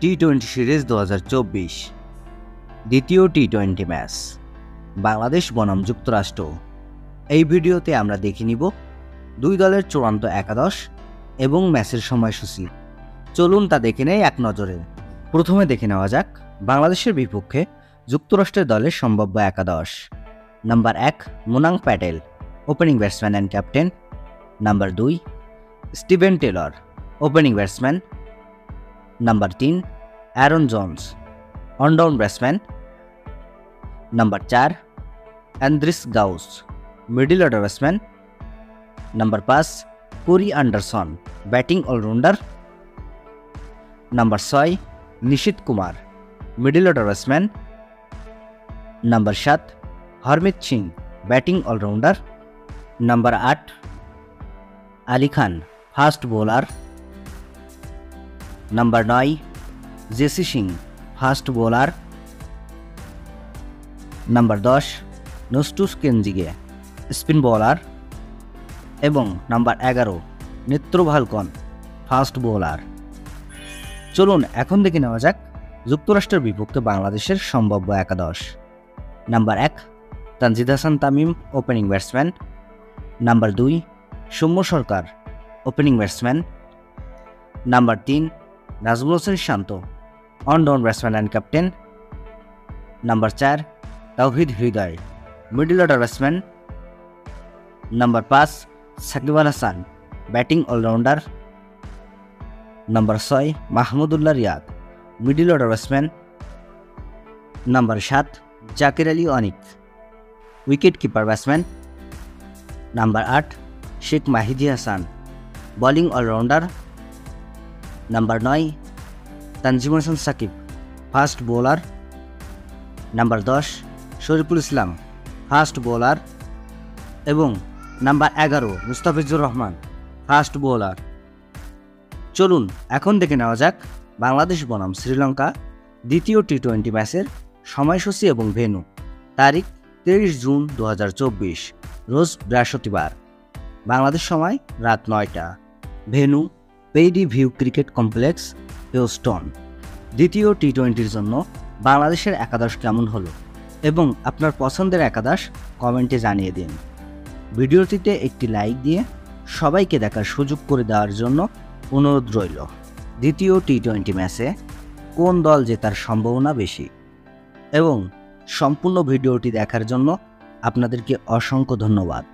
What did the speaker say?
টি-20 series 2024 দ্বিতীয় টি-20 match Bangladesh বনাম যুক্তরাষ্ট্র। এই ভিডিওতে আমরা দেখে নিব দুই দলের চূড়ান্ত একাদশ এবং ম্যাচের সময়সূচি। চলুন তা দেখে নেই এক নজরে। প্রথমে দেখে নেওয়া যাক বাংলাদেশের বিপক্ষে যুক্তরাষ্ট্রের দলের সম্ভাব্য একাদশ। Number 1 Monank Patel, opening batsman and captain. Number 2 Steven Taylor, opening batsman. Number 3 Aaron Jones, one down batsman. Number 4 Andries Gous, middle order batsman. Number 5 Corey Anderson, batting allrounder. Number 6 নিশীথ Kumar, middle order batsman. Number 7 Harmeet Singh, batting allrounder. Number 8 Ali Khan, fast bowler. Number 9 Jessy Singh, fast bowler. Number 10 Nosthush Kenjige, spin bowler. এবং number 11 নেত্রভালকন, fast bowler. চলুন এখন দেখে নেওয়া যাক যুক্তরাষ্ট্রের বিপক্ষে বাংলাদেশের সম্ভাব্য একাদশ। Number 1 Tanzid Hasan Tamim, opening batsman. Number 2 Soumya Sarkar, opening batsman. Number 3 Najmul Hossain Shanto, one down batsman and captain. Number 4 Towhid Hridoy, middle order batsman. Number 5 Shakib Al Hasan, batting allrounder. Number 6 Mahmudullah Riyad, middle order batsman. Number 7 Jaker Ali Anik, wicket keeper batsman. Number 8 Sheikh Mahedi Hasan, bowling allrounder. Number 9 Tanzim Hasan Sakib, fast bowler. Number 10 Shariful Islam, fast bowler. এবং number 11 Mustafizur Rahman, fast bowler. চলুন এখন দেখে নেওয়া যাক বাংলাদেশ বনাম শ্রীলঙ্কা দ্বিতীয় টি-20 ম্যাচের সময়সূচি এবং ভেন্যু। তারিখ 23 জুন 2024, রোজ বৃহস্পতিবার, বাংলাদেশ সময় রাত 9টা। Venue Prairie View Cricket Complex, Houston. দ্বিতীয় টি-20-র জন্য বাংলাদেশের একাদশ কেমন হলো এবং আপনার পছন্দের একাদশ কমেন্টে জানিয়ে দিন। ভিডিওটিতে একটি লাইক দিয়ে সবাইকে দেখার সুযোগ করে দেওয়ার জন্য অনুরোধ রইল। দ্বিতীয় টি-20 ম্যাচে কোন দল জেতার সম্ভাবনা বেশি? এবং সম্পূর্ণ ভিডিওটি দেখার জন্য আপনাদেরকে অসংখ্য ধন্যবাদ।